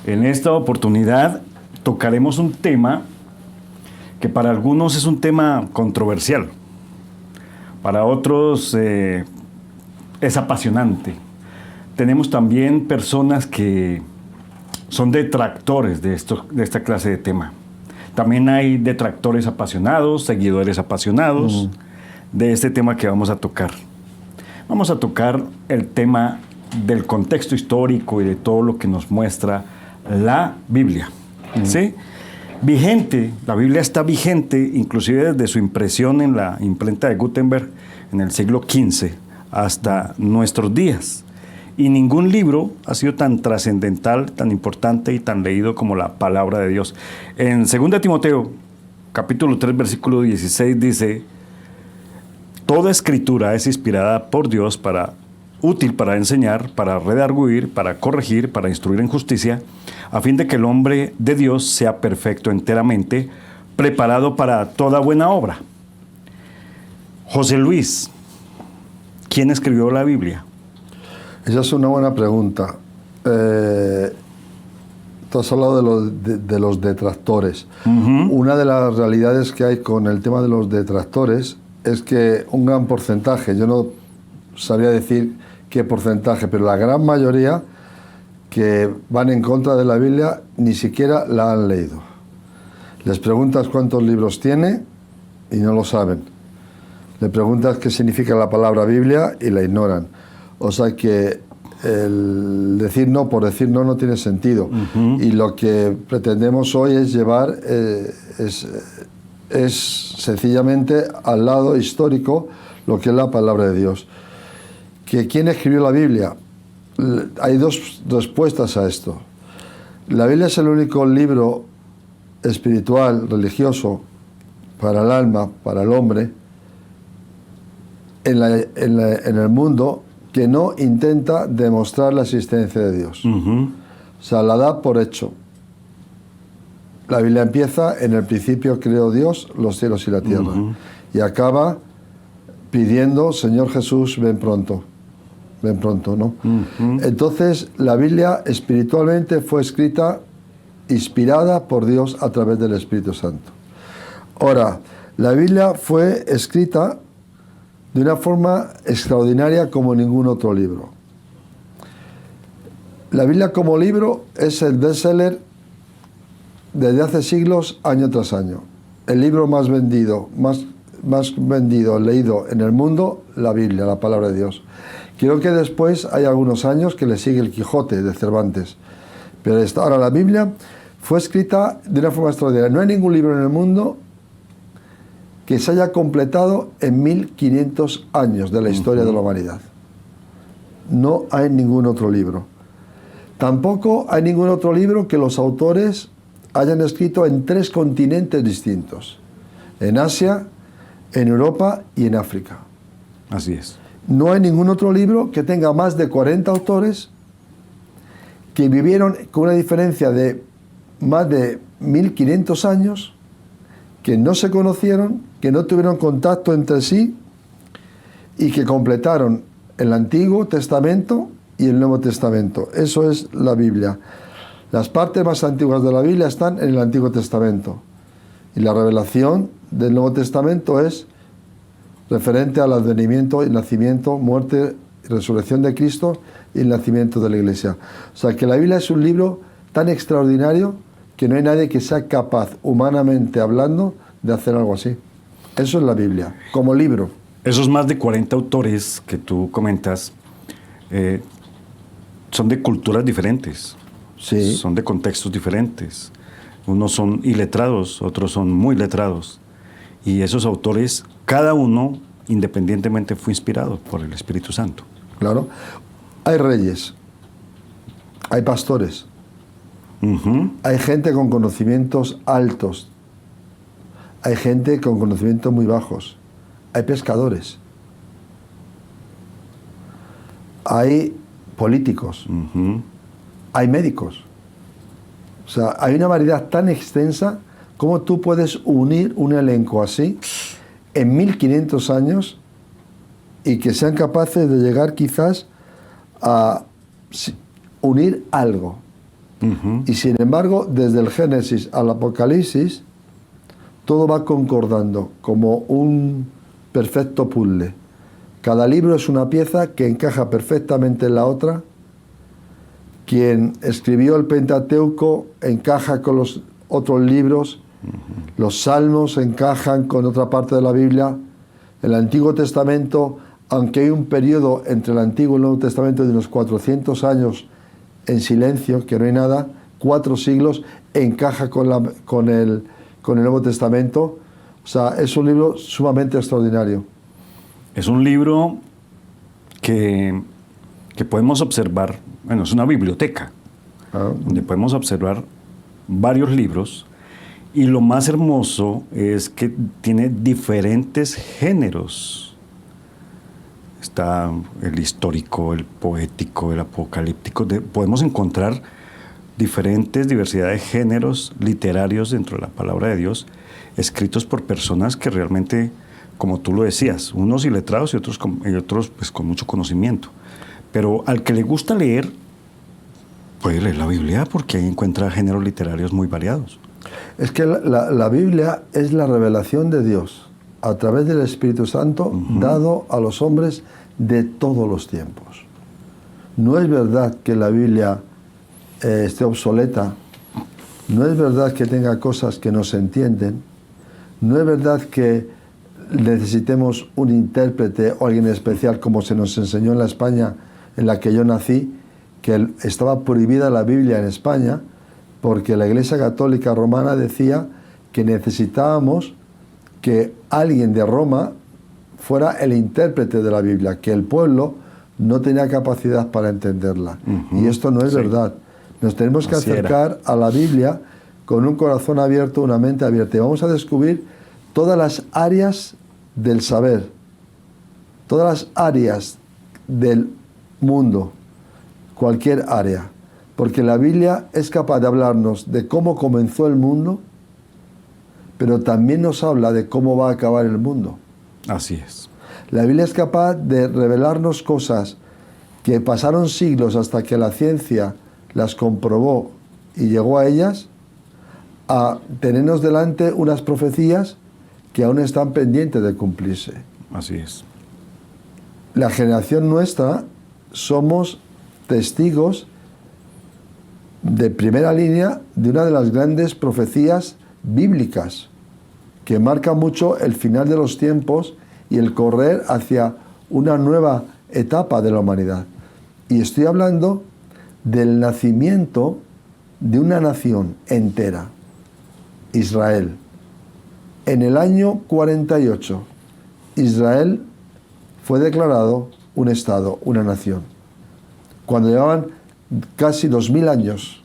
En esta oportunidad tocaremos un tema que para algunos es un tema controversial, para otros es apasionante. Tenemos también personas que son detractores de esta clase de tema. También hay detractores apasionados, seguidores apasionados de este tema que vamos a tocar. Vamos a tocar el tema del contexto histórico y de todo lo que nos muestra la Biblia. ¿Sí? Vigente, la Biblia está vigente inclusive desde su impresión en la imprenta de Gutenberg en el siglo XV hasta nuestros días. Y ningún libro ha sido tan trascendental, tan importante y tan leído como la palabra de Dios. En 2 Timoteo, capítulo 3, versículo 16 dice: toda escritura es inspirada por Dios útil para enseñar, para redarguir, para corregir, para instruir en justicia, a fin de que el hombre de Dios sea perfecto enteramente, preparado para toda buena obra. José Luis, ¿quién escribió la Biblia? Esa es una buena pregunta. Tú has hablado de los detractores. Una de las realidades que hay con el tema de los detractores es que un gran porcentaje, yo no sabría decir qué porcentaje, pero la gran mayoría que van en contra de la Biblia ni siquiera la han leído. Les preguntas cuántos libros tiene y no lo saben. Le preguntas qué significa la palabra Biblia y la ignoran. O sea que el decir no por decir no no tiene sentido. Y lo que pretendemos hoy es llevar, es sencillamente al lado histórico lo que es la palabra de Dios. ¿Quién escribió la Biblia? Hay dos respuestas a esto. La Biblia es el único libro espiritual, religioso, para el alma, para el hombre, en el mundo, que no intenta demostrar la existencia de Dios. O sea, la da por hecho. La Biblia empieza: en el principio creó Dios los cielos y la tierra. Y acaba pidiendo: Señor Jesús, ven pronto. Ven pronto, ¿no? Entonces, la Biblia espiritualmente fue escrita, inspirada por Dios a través del Espíritu Santo. Ahora, la Biblia fue escrita de una forma extraordinaria como ningún otro libro. La Biblia como libro es el bestseller desde hace siglos, año tras año. El libro más vendido, leído en el mundo, la Biblia, la palabra de Dios. Creo que después hay algunos años que le sigue el Quijote de Cervantes. Pero ahora la Biblia fue escrita de una forma extraordinaria. No hay ningún libro en el mundo que se haya completado en 1500 años de la historia de la humanidad. No hay ningún otro libro. Tampoco hay ningún otro libro que los autores hayan escrito en 3 continentes distintos: en Asia, en Europa y en África. Así es. No hay ningún otro libro que tenga más de 40 autores que vivieron con una diferencia de más de 1500 años, que no se conocieron, que no tuvieron contacto entre sí y que completaron el Antiguo Testamento y el Nuevo Testamento. Eso es la Biblia. Las partes más antiguas de la Biblia están en el Antiguo Testamento y la revelación del Nuevo Testamento es referente al advenimiento, el nacimiento, muerte y resurrección de Cristo y el nacimiento de la Iglesia. O sea que la Biblia es un libro tan extraordinario que no hay nadie que sea capaz, humanamente hablando, de hacer algo así. Eso es la Biblia, como libro. Esos más de 40 autores que tú comentas son de culturas diferentes, Sí. son de contextos diferentes. Unos son iletrados, otros son muy letrados. Y esos autores, cada uno, independientemente, fue inspirado por el Espíritu Santo. Claro. Hay reyes, hay pastores, hay gente con conocimientos altos, hay gente con conocimientos muy bajos, hay pescadores, hay políticos, hay médicos. O sea, hay una variedad tan extensa. ¿Cómo tú puedes unir un elenco así en 1500 años y que sean capaces de llegar quizás a unir algo? Y sin embargo, desde el Génesis al Apocalipsis, todo va concordando como un perfecto puzzle. Cada libro es una pieza que encaja perfectamente en la otra. Quien escribió el Pentateuco encaja con los otros libros. Los Salmos encajan con otra parte de la Biblia. El Antiguo Testamento, aunque hay un periodo entre el Antiguo y el Nuevo Testamento de unos 400 años en silencio, que no hay nada, 4 siglos, encaja con el Nuevo Testamento. O sea, es un libro sumamente extraordinario. Es un libro que podemos observar, bueno, es una biblioteca, donde podemos observar varios libros, y lo más hermoso es que tiene diferentes géneros. Está el histórico, el poético, el apocalíptico. Podemos encontrar diversidad de géneros literarios dentro de la palabra de Dios, escritos por personas que realmente, como tú lo decías, unos iletrados y otros pues, con mucho conocimiento. Pero al que le gusta leer, puede leer la Biblia porque ahí encuentra géneros literarios muy variados. Es que la Biblia es la revelación de Dios a través del Espíritu Santo dado a los hombres de todos los tiempos. No es verdad que la Biblia esté obsoleta, no es verdad que tenga cosas que no se entienden, no es verdad que necesitemos un intérprete o alguien especial como se nos enseñó en la España en la que yo nací, que estaba prohibida la Biblia en España porque la Iglesia Católica Romana decía que necesitábamos que alguien de Roma fuera el intérprete de la Biblia, que el pueblo no tenía capacidad para entenderla. Y esto no es verdad. Nos tenemos que acercar a la Biblia con un corazón abierto, una mente abierta. Y vamos a descubrir todas las áreas del saber, todas las áreas del mundo, cualquier área. Porque la Biblia es capaz de hablarnos de cómo comenzó el mundo, pero también nos habla de cómo va a acabar el mundo. Así es. La Biblia es capaz de revelarnos cosas que pasaron siglos hasta que la ciencia las comprobó y llegó a ellas, a tenernos delante unas profecías que aún están pendientes de cumplirse. Así es. La generación nuestra somos testigos de primera línea de una de las grandes profecías bíblicas que marca mucho el final de los tiempos y el correr hacia una nueva etapa de la humanidad. Y estoy hablando del nacimiento de una nación entera, Israel. En el año 48, Israel fue declarado un estado, una nación. Cuando llevaban casi 2000 años,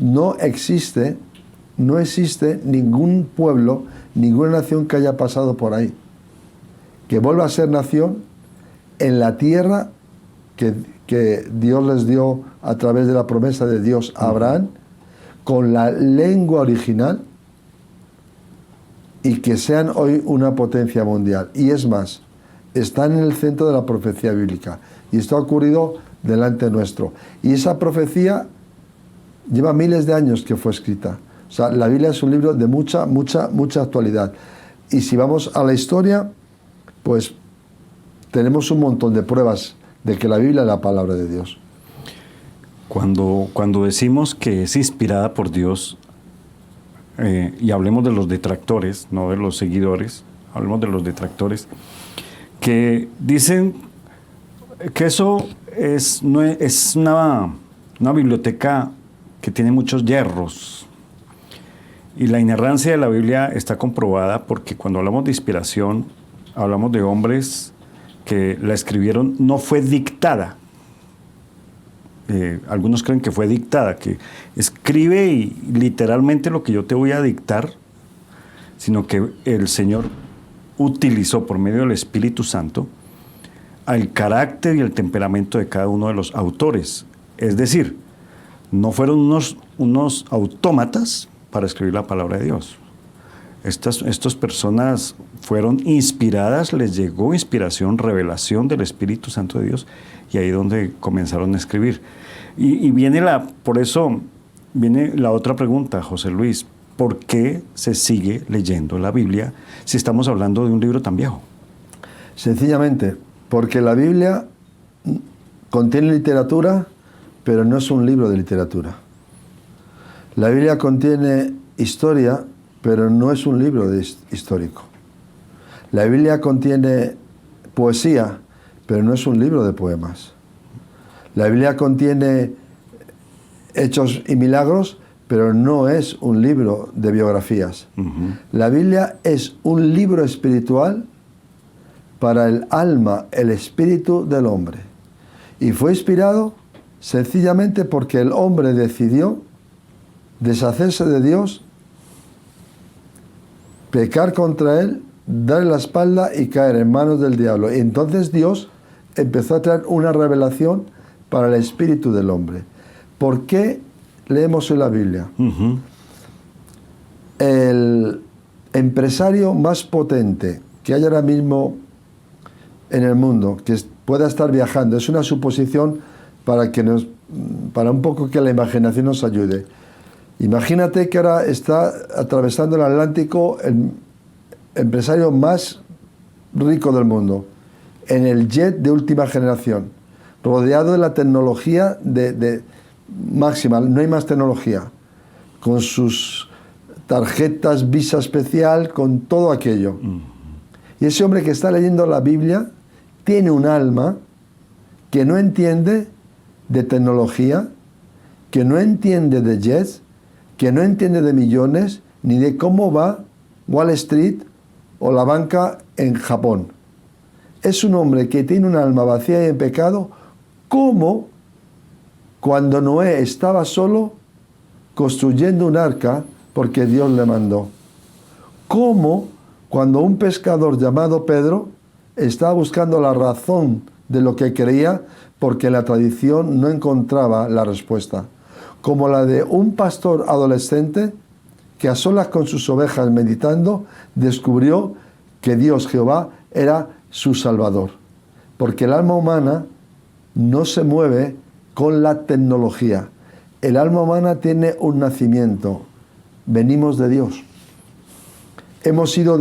no existe ningún pueblo, ninguna nación que haya pasado por ahí, que vuelva a ser nación en la tierra que Dios les dio a través de la promesa de Dios a Abraham, con la lengua original, y que sean hoy una potencia mundial. Y es más, están en el centro de la profecía bíblica. Y esto ha ocurrido delante nuestro. Y esa profecía lleva miles de años que fue escrita. O sea, la Biblia es un libro de mucha actualidad. Y si vamos a la historia, pues tenemos un montón de pruebas de que la Biblia es la palabra de Dios. Cuando decimos que es inspirada por Dios, y hablemos de los detractores, no de los seguidores, hablemos de los detractores, que dicen que eso es una biblioteca que tiene muchos yerros. Y la inerrancia de la Biblia está comprobada porque cuando hablamos de inspiración, hablamos de hombres que la escribieron, no fue dictada. Algunos creen que fue dictada, que escribe y literalmente lo que yo te voy a dictar, sino que el Señor utilizó por medio del Espíritu Santo al carácter y el temperamento de cada uno de los autores. Es decir, no fueron unos autómatas para escribir la palabra de Dios. Estas personas fueron inspiradas, les llegó inspiración, revelación del Espíritu Santo de Dios, y ahí es donde comenzaron a escribir. Y viene por eso viene la otra pregunta, José Luis. ¿Por qué se sigue leyendo la Biblia si estamos hablando de un libro tan viejo? Sencillamente, porque la Biblia contiene literatura, pero no es un libro de literatura. La Biblia contiene historia, pero no es un libro histórico. La Biblia contiene poesía, pero no es un libro de poemas. La Biblia contiene hechos y milagros, pero no es un libro de biografías. La Biblia es un libro espiritual para el alma, el espíritu del hombre. Y fue inspirado sencillamente porque el hombre decidió deshacerse de Dios, pecar contra él, darle la espalda y caer en manos del diablo. Y entonces Dios empezó a traer una revelación para el espíritu del hombre. ¿Por qué leemos hoy la Biblia? El empresario más potente que hay ahora mismo en el mundo, que pueda estar viajando, es una suposición para un poco que la imaginación nos ayude. Imagínate que ahora está atravesando el Atlántico el empresario más rico del mundo, en el jet de última generación, rodeado de la tecnología de máxima, no hay más tecnología, con sus tarjetas Visa especial, con todo aquello. Y ese hombre que está leyendo la Biblia tiene un alma que no entiende de tecnología, que no entiende de jets, que no entiende de millones, ni de cómo va Wall Street o la banca en Japón. Es un hombre que tiene un alma vacía y en pecado, como cuando Noé estaba solo construyendo un arca porque Dios le mandó. Como cuando un pescador llamado Pedro estaba buscando la razón de lo que creía porque la tradición no encontraba la respuesta. Como la de un pastor adolescente que a solas con sus ovejas meditando descubrió que Dios Jehová era su Salvador. Porque el alma humana no se mueve con la tecnología. El alma humana tiene un nacimiento. Venimos de Dios. Hemos sido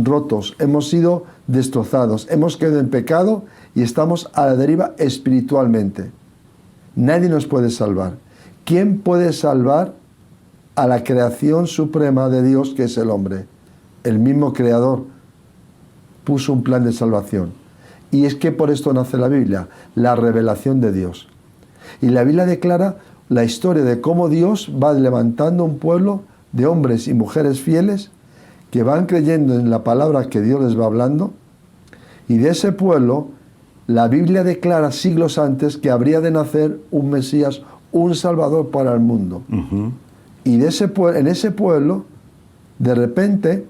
rotos, hemos sido destrozados, hemos quedado en pecado y estamos a la deriva espiritualmente. Nadie nos puede salvar. ¿Quién puede salvar a la creación suprema de Dios, que es el hombre? El mismo Creador puso un plan de salvación. Y es que por esto nace la Biblia, la revelación de Dios. Y la Biblia declara la historia de cómo Dios va levantando un pueblo de hombres y mujeres fieles que van creyendo en la palabra que Dios les va hablando. Y de ese pueblo, la Biblia declara siglos antes que habría de nacer un Mesías, un Salvador para el mundo. Y en ese pueblo, de repente,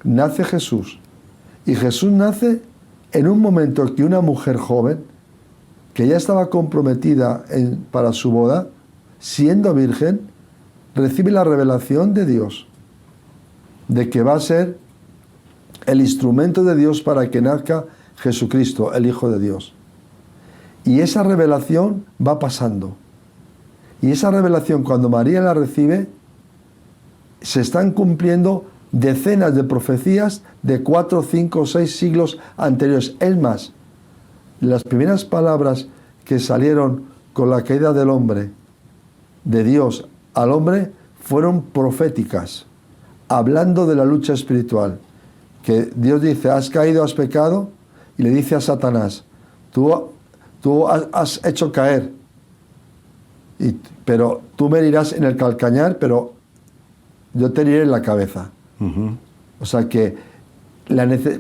nace Jesús. Y Jesús nace en un momento que una mujer joven, que ya estaba comprometida para su boda, siendo virgen, recibe la revelación de Dios, de que va a ser el instrumento de Dios para que nazca Jesucristo, el Hijo de Dios. Y esa revelación va pasando. Y esa revelación, cuando María la recibe, se están cumpliendo decenas de profecías de 4, 5, 6 siglos anteriores. Es más, las primeras palabras que salieron con la caída del hombre, de Dios al hombre, fueron proféticas, hablando de la lucha espiritual. Que Dios dice, has caído, has pecado, y le dice a Satanás, tú has hecho caer, pero tú me herirás en el calcañar, pero yo te heriré en la cabeza. O sea que,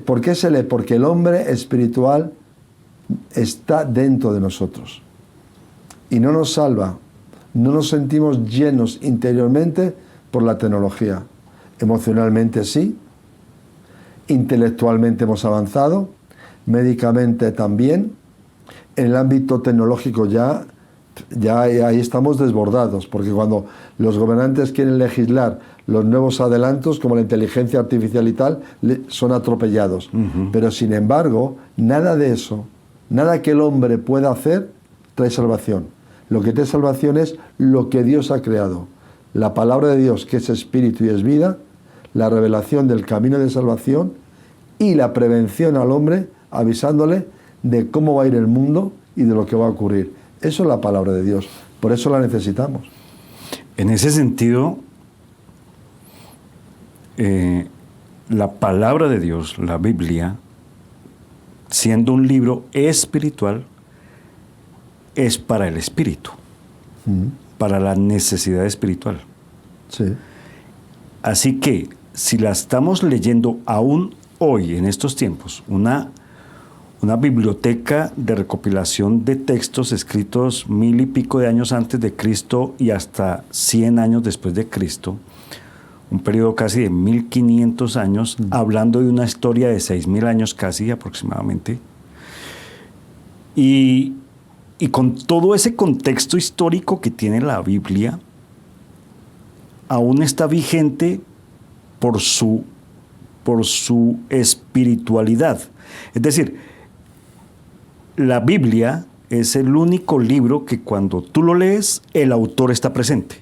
¿por qué se lee? Porque el hombre espiritual está dentro de nosotros y no nos salva, no nos sentimos llenos interiormente por la tecnología. Emocionalmente sí, intelectualmente hemos avanzado, médicamente también, en el ámbito tecnológico ya ahí estamos desbordados, porque cuando los gobernantes quieren legislar los nuevos adelantos, como la inteligencia artificial y tal, son atropellados. Pero sin embargo, nada de eso, nada que el hombre pueda hacer, trae salvación. Lo que trae salvación es lo que Dios ha creado. La palabra de Dios, que es espíritu y es vida, la revelación del camino de salvación y la prevención al hombre, avisándole de cómo va a ir el mundo y de lo que va a ocurrir. Eso es la palabra de Dios. Por eso la necesitamos. En ese sentido, la palabra de Dios, la Biblia, siendo un libro espiritual, es para el espíritu, para la necesidad espiritual. Sí. Así que, si la estamos leyendo aún hoy, en estos tiempos, una biblioteca de recopilación de textos escritos 1000 y pico de años antes de Cristo y hasta 100 años después de Cristo, un periodo casi de 1500 años, hablando de una historia de 6000 años casi aproximadamente, y con todo ese contexto histórico que tiene la Biblia, aún está vigente por su espiritualidad. Es decir, la Biblia es el único libro que cuando tú lo lees, el autor está presente.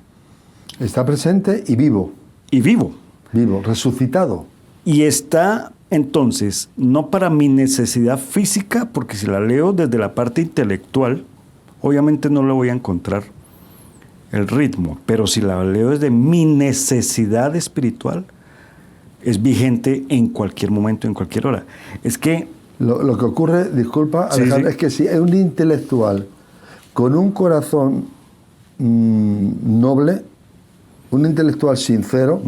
Está presente y vivo. Y vivo. Vivo, resucitado. Y está, entonces, no para mi necesidad física, porque si la leo desde la parte intelectual, obviamente no le voy a encontrar el ritmo, pero si la leo desde mi necesidad espiritual, es vigente en cualquier momento, en cualquier hora. Es que... Lo que ocurre, disculpa, Alejandro, sí. es que si es un intelectual con un corazón noble, un intelectual sincero,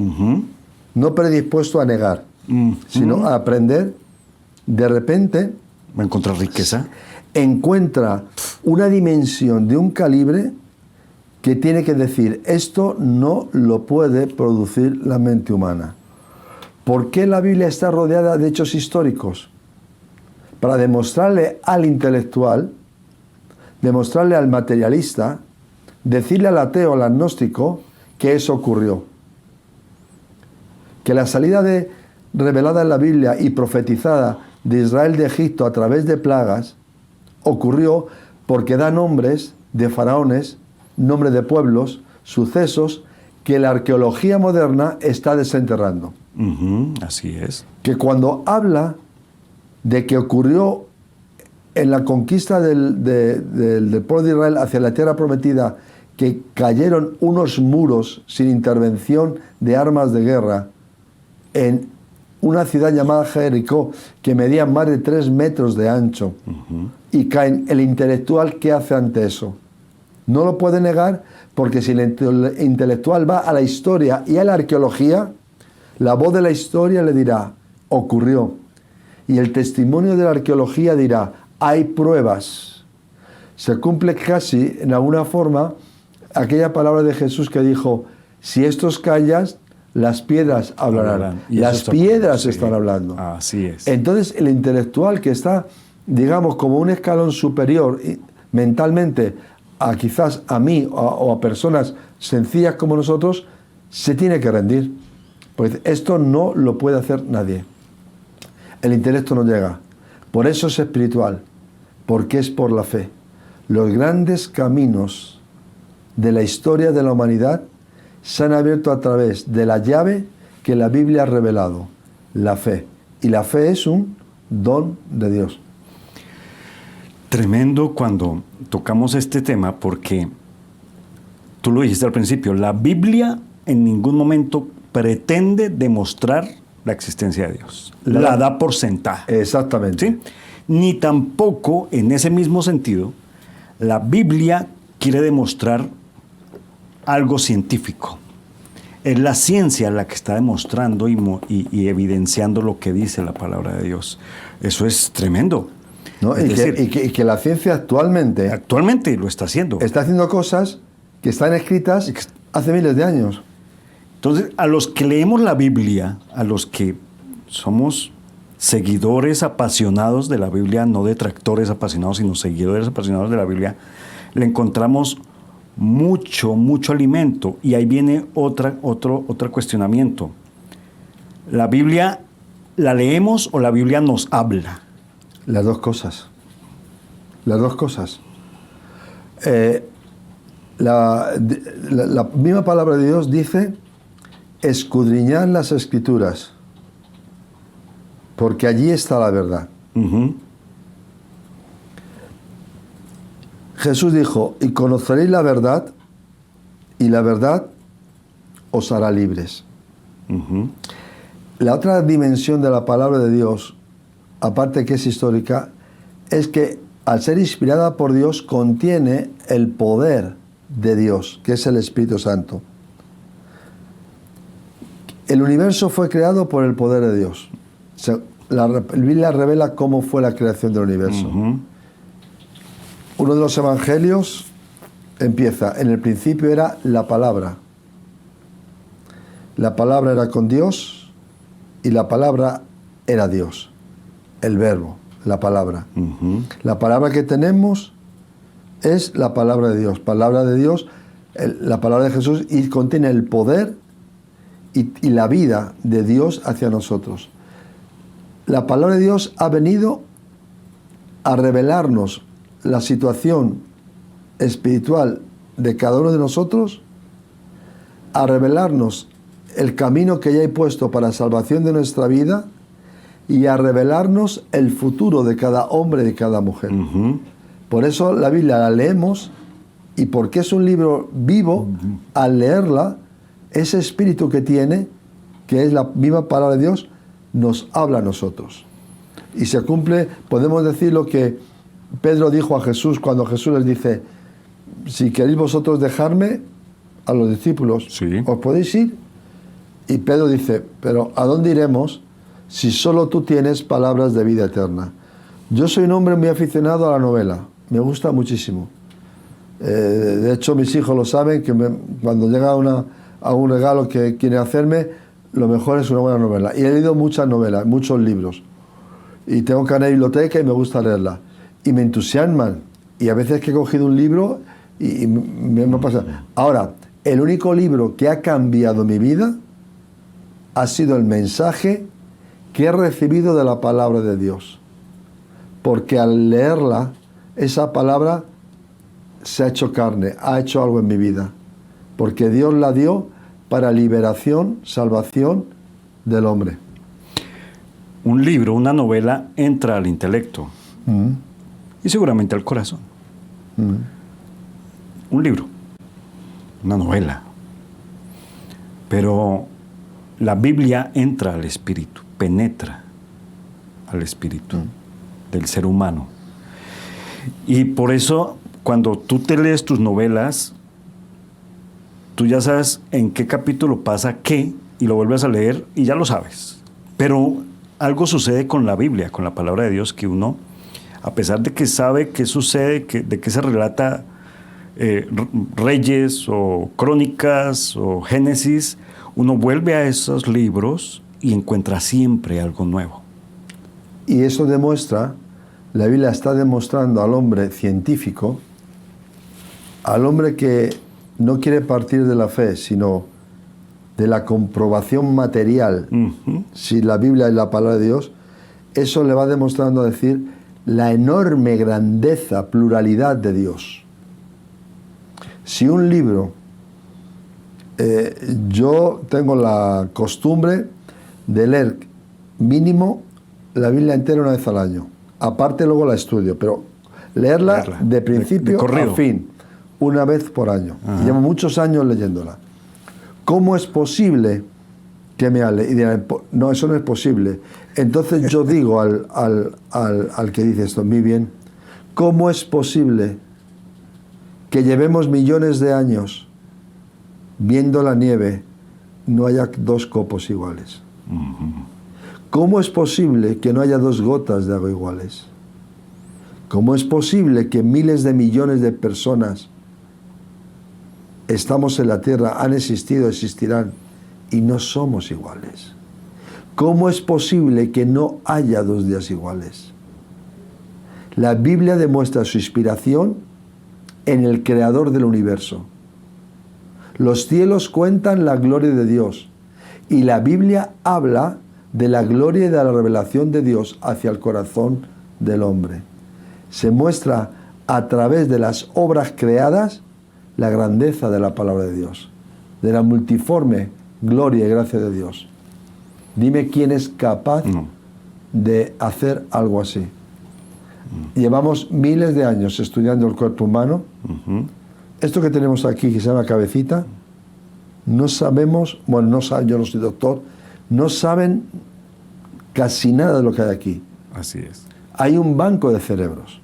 no predispuesto a negar, sino a aprender, de repente... ¿Va a encontrar riqueza? Encuentra una dimensión de un calibre que tiene que decir, esto no lo puede producir la mente humana. ¿Por qué la Biblia está rodeada de hechos históricos? Para demostrarle al intelectual, demostrarle al materialista, decirle al ateo, al agnóstico, que eso ocurrió. Que la salida revelada en la Biblia y profetizada de Israel de Egipto a través de plagas ocurrió porque da nombres de faraones, nombres de pueblos, sucesos que la arqueología moderna está desenterrando. Así es. Que cuando habla de que ocurrió en la conquista del pueblo de Israel hacia la tierra prometida, que cayeron unos muros sin intervención de armas de guerra en una ciudad llamada Jericó, que medía más de 3 metros de ancho, y caen, el intelectual, ¿qué hace ante eso? No lo puede negar, porque si el intelectual va a la historia y a la arqueología, la voz de la historia le dirá, ocurrió. Y el testimonio de la arqueología dirá, hay pruebas. Se cumple casi, en alguna forma, aquella palabra de Jesús que dijo, si estos callas, las piedras hablarán. Las piedras están hablando. Así es. Entonces, el intelectual que está, digamos, como un escalón superior mentalmente a quizás a mí o a personas sencillas como nosotros, se tiene que rendir. Pues esto no lo puede hacer nadie. El intelecto no llega. Por eso es espiritual, porque es por la fe. Los grandes caminos de la historia de la humanidad se han abierto a través de la llave que la Biblia ha revelado, la fe. Y la fe es un don de Dios. Tremendo cuando tocamos este tema, porque tú lo dijiste al principio, la Biblia en ningún momento pretende demostrar la existencia de Dios. La da por sentada. Exactamente. ¿Sí? Ni tampoco, en ese mismo sentido, la Biblia quiere demostrar algo científico. Es la ciencia la que está demostrando y evidenciando lo que dice la palabra de Dios. Eso es tremendo. ¿No? Es decir, y que la ciencia actualmente lo está haciendo. Está haciendo cosas que están escritas hace miles de años. Entonces, a los que leemos la Biblia, a los que somos seguidores apasionados de la Biblia, no detractores apasionados, sino seguidores apasionados de la Biblia, le encontramos mucho alimento. Y ahí viene otro cuestionamiento. ¿La Biblia la leemos o la Biblia nos habla? Las dos cosas. Las dos cosas. la misma palabra de Dios dice, escudriñad las Escrituras, porque allí está la verdad. Ujú. Jesús dijo, y conoceréis la verdad, y la verdad os hará libres. Ujú. La otra dimensión de la palabra de Dios, aparte que es histórica, es que al ser inspirada por Dios contiene el poder de Dios, que es el Espíritu Santo. El universo fue creado por el poder de Dios. La Biblia revela cómo fue la creación del universo. Ujú. Uno de los evangelios empieza, en el principio era la palabra. La palabra era con Dios y la palabra era Dios. El verbo, la palabra. Ujú. La palabra que tenemos es la palabra de Dios. Palabra de Dios, la palabra de Jesús, y contiene el poder y la vida de Dios hacia nosotros. La palabra de Dios ha venido a revelarnos la situación espiritual de cada uno de nosotros, a revelarnos el camino que ya he puesto para la salvación de nuestra vida y a revelarnos el futuro de cada hombre y de cada mujer. Ujú. Por eso la Biblia la leemos, y porque es un libro vivo, al leerla, ese espíritu que tiene, que es la misma palabra de Dios, nos habla a nosotros. Y se cumple, podemos decir lo que Pedro dijo a Jesús cuando Jesús les dice, si queréis vosotros dejarme, a los discípulos, Sí. ¿os podéis ir? Y Pedro dice, pero ¿a dónde iremos si solo tú tienes palabras de vida eterna? Yo soy un hombre muy aficionado a la novela, me gusta muchísimo. De hecho, mis hijos lo saben, que cuando llega a un regalo que quieren hacerme, lo mejor es una buena novela. Y he leído muchas novelas, muchos libros. Y tengo que ir a la biblioteca y me gusta leerla. Y me entusiasman. Y a veces que he cogido un libro y me pasa. Ahora, el único libro que ha cambiado mi vida ha sido el mensaje que he recibido de la palabra de Dios. Porque al leerla, esa palabra se ha hecho carne, ha hecho algo en mi vida. Porque Dios la dio para liberación, salvación del hombre. Un libro, una novela, entra al intelecto y seguramente al corazón. Un libro, una novela. Pero la Biblia entra al espíritu, penetra al espíritu del ser humano. Y por eso, cuando tú te lees tus novelas, tú ya sabes en qué capítulo pasa qué, y lo vuelves a leer y ya lo sabes. Pero algo sucede con la Biblia, con la palabra de Dios, que uno, a pesar de que sabe qué sucede, de qué se relata Reyes o Crónicas o Génesis, uno vuelve a esos libros y encuentra siempre algo nuevo. Y eso demuestra, la Biblia está demostrando al hombre científico, al hombre que no quiere partir de la fe, sino de la comprobación material. Si la Biblia es la palabra de Dios, eso le va demostrando a decir la enorme grandeza, pluralidad de Dios. Si un libro, yo tengo la costumbre de leer mínimo la Biblia entera una vez al año. Aparte luego la estudio, pero leerla de principio a fin, una vez por año. Y llevo muchos años leyéndola. ¿Cómo es posible que me hable? Y dirán, no, eso no es posible. Entonces yo digo al que dice esto, muy bien, ¿cómo es posible que llevemos millones de años viendo la nieve, no haya dos copos iguales? ¿Cómo es posible que no haya dos gotas de agua iguales? ¿Cómo es posible que miles de millones de personas estamos en la tierra, han existido, existirán, y no somos iguales? ¿Cómo es posible que no haya dos días iguales? La Biblia demuestra su inspiración en el creador del universo. Los cielos cuentan la gloria de Dios, y la Biblia habla de la gloria y de la revelación de Dios hacia el corazón del hombre. Se muestra a través de las obras creadas la grandeza de la palabra de Dios, de la multiforme gloria y gracia de Dios. Dime quién es capaz de hacer algo así. Llevamos miles de años estudiando el cuerpo humano. Esto que tenemos aquí, que se llama cabecita, no sabemos, bueno, no saben, yo no soy doctor, no saben casi nada de lo que hay aquí. Así es. Hay un banco de cerebros.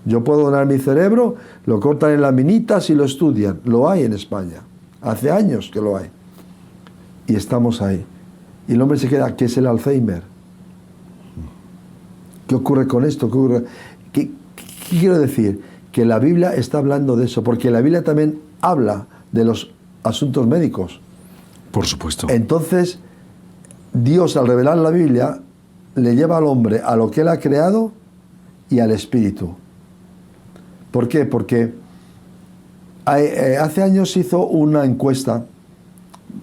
Yo puedo donar mi cerebro, lo cortan en laminitas y lo estudian. Lo hay en España. Hace años que lo hay. Y estamos ahí. Y el hombre se queda, ¿qué es el Alzheimer? ¿Qué ocurre con esto? ¿Qué quiero decir? Que la Biblia está hablando de eso, porque la Biblia también habla de los asuntos médicos. Por supuesto. Entonces, Dios, al revelar la Biblia, le lleva al hombre a lo que él ha creado y al espíritu. ¿Por qué? Porque hace años hizo una encuesta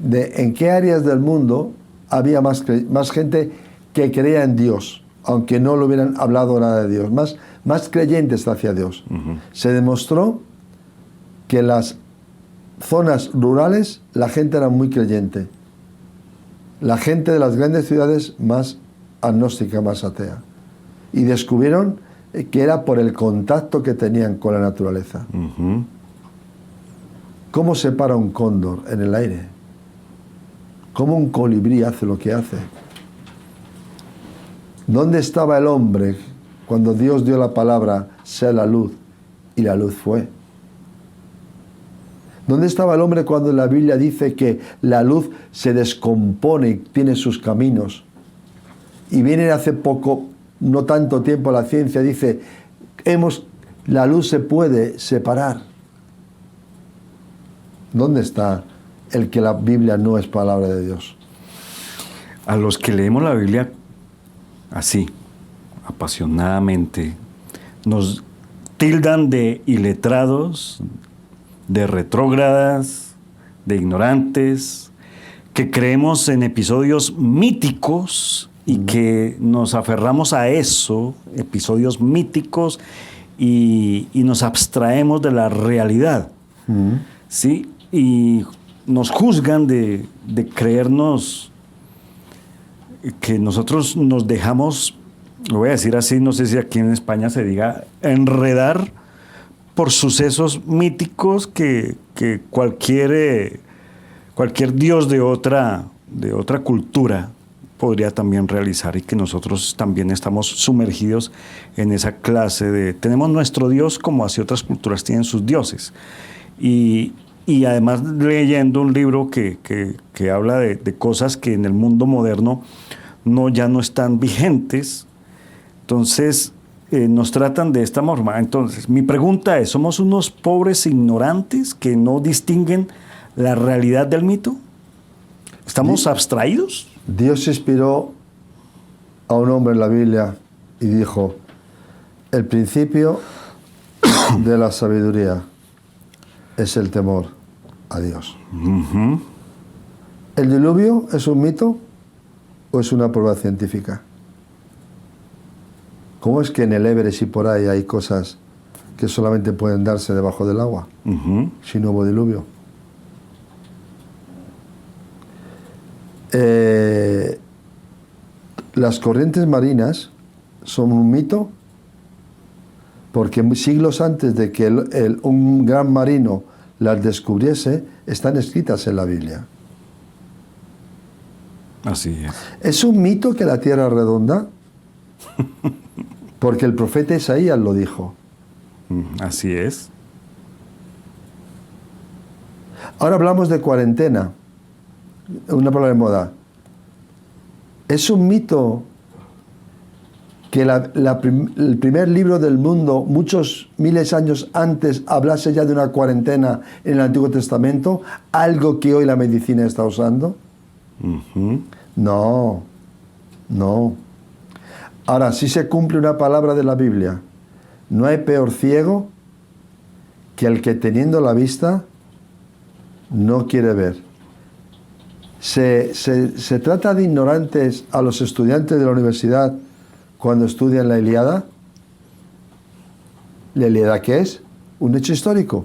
de en qué áreas del mundo había más gente que creía en Dios, aunque no le hubieran hablado nada de Dios, más creyentes hacia Dios. Se demostró que en las zonas rurales la gente era muy creyente. La gente de las grandes ciudades más agnóstica, más atea. Y descubrieron que era por el contacto que tenían con la naturaleza. ¿Cómo se para un cóndor en el aire? ¿Cómo un colibrí hace lo que hace? ¿Dónde estaba el hombre cuando Dios dio la palabra, sea la luz, y la luz fue? ¿Dónde estaba el hombre cuando la Biblia dice que la luz se descompone y tiene sus caminos? Y viene hace poco, no tanto tiempo, la ciencia dice, la luz se puede separar. ¿Dónde está el que la Biblia no es palabra de Dios? A los que leemos la Biblia así, apasionadamente, nos tildan de iletrados, de retrógradas, de ignorantes, que creemos en episodios míticos y que nos aferramos a eso, episodios míticos, y nos abstraemos de la realidad. ¿Sí? Y nos juzgan de creernos que nosotros nos dejamos, lo voy a decir así, no sé si aquí en España se diga, enredar por sucesos míticos que cualquier dios de otra cultura podría también realizar, y que nosotros también estamos sumergidos en esa clase de... Tenemos nuestro Dios como así otras culturas tienen sus dioses. Y además leyendo un libro que habla de cosas que en el mundo moderno ya no están vigentes, entonces nos tratan de esta forma. Entonces, mi pregunta es, ¿somos unos pobres ignorantes que no distinguen la realidad del mito? ¿Estamos abstraídos? Dios inspiró a un hombre en la Biblia y dijo, el principio de la sabiduría es el temor a Dios. ¿El diluvio es un mito o es una prueba científica? ¿Cómo es que en el Everest y por ahí hay cosas que solamente pueden darse debajo del agua si no hubo diluvio? Las corrientes marinas son un mito porque siglos antes de que un gran marino las descubriese, están escritas en la Biblia. Así es. ¿Es un mito que la tierra es redonda? Porque el profeta Isaías lo dijo. Así es. Ahora hablamos de cuarentena. Una palabra de moda. ¿Es un mito que el primer libro del mundo, muchos miles de años antes, hablase ya de una cuarentena en el Antiguo Testamento? ¿Algo que hoy la medicina está usando? No. Ahora, si se cumple una palabra de la Biblia, no hay peor ciego que el que teniendo la vista no quiere ver. ¿Se trata de ignorantes a los estudiantes de la universidad cuando estudian la Ilíada? ¿La Ilíada qué es? Un hecho histórico.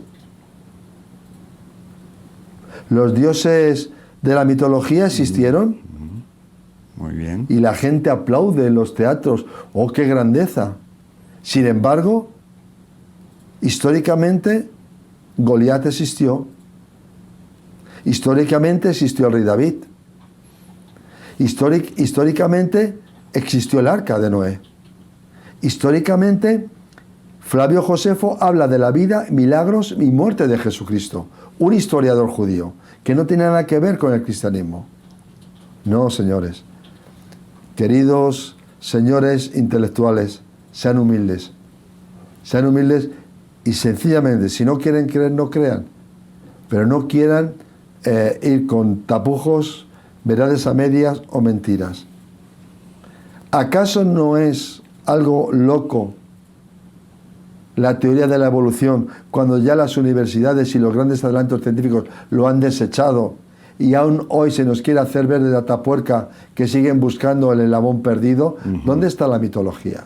Los dioses de la mitología existieron Muy bien. y la gente aplaude en los teatros. ¡Oh, qué grandeza! Sin embargo, históricamente, Goliat existió. Históricamente existió el rey David. Históricamente existió el arca de Noé. Históricamente, Flavio Josefo habla de la vida, milagros y muerte de Jesucristo. Un historiador judío que no tiene nada que ver con el cristianismo. No, señores. Queridos señores intelectuales, sean humildes. Sean humildes y sencillamente, si no quieren creer, no crean. Pero no quieran ir con tapujos, verdades a medias o mentiras. ¿Acaso no es algo loco la teoría de la evolución cuando ya las universidades y los grandes adelantos científicos lo han desechado y aún hoy se nos quiere hacer ver de Atapuerca que siguen buscando el eslabón perdido? ¿Dónde está la mitología?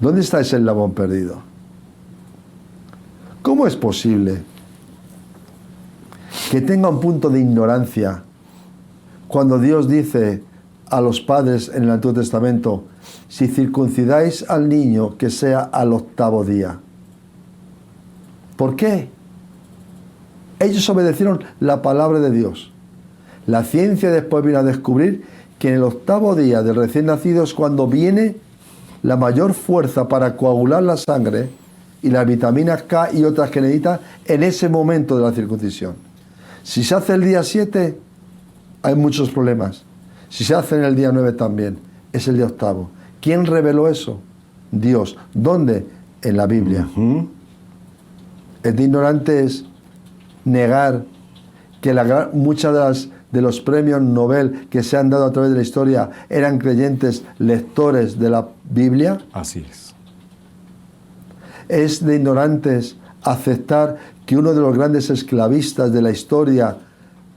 ¿Dónde está ese eslabón perdido? ¿Cómo es posible que tenga un punto de ignorancia cuando Dios dice a los padres en el Antiguo Testamento: si circuncidáis al niño, que sea al 8º día? ¿Por qué? Ellos obedecieron la palabra de Dios. La ciencia después vino a descubrir que en el 8º día del recién nacido es cuando viene la mayor fuerza para coagular la sangre y las vitaminas K y otras que necesita en ese momento de la circuncisión. Si se hace el día 7, hay muchos problemas. Si se hace en el día 9 también, es el día 8º. ¿Quién reveló eso? Dios. ¿Dónde? En la Biblia. Es de ignorantes negar que muchas de los premios Nobel que se han dado a través de la historia eran creyentes lectores de la Biblia. Así es. Es de ignorantes aceptar que uno de los grandes esclavistas de la historia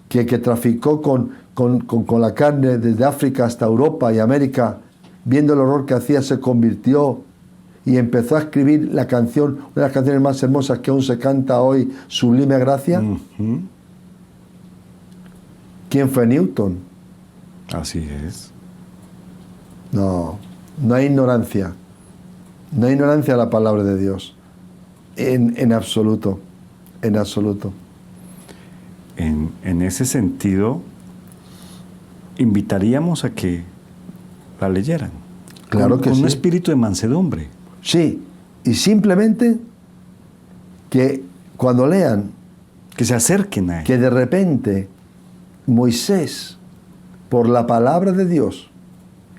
que traficó con la carne desde África hasta Europa y América, viendo el horror que hacía, se convirtió y empezó a escribir la canción, una de las canciones más hermosas que aún se canta hoy, Sublime Gracia? ¿Quién fue Newton? Así es. No hay ignorancia. No hay ignorancia a la palabra de Dios. En absoluto. En absoluto. En ese sentido, invitaríamos a que la leyeran. Claro que con sí. un espíritu de mansedumbre. Sí, y simplemente que cuando lean, Que se acerquen a él. que de repente Moisés, por la palabra de Dios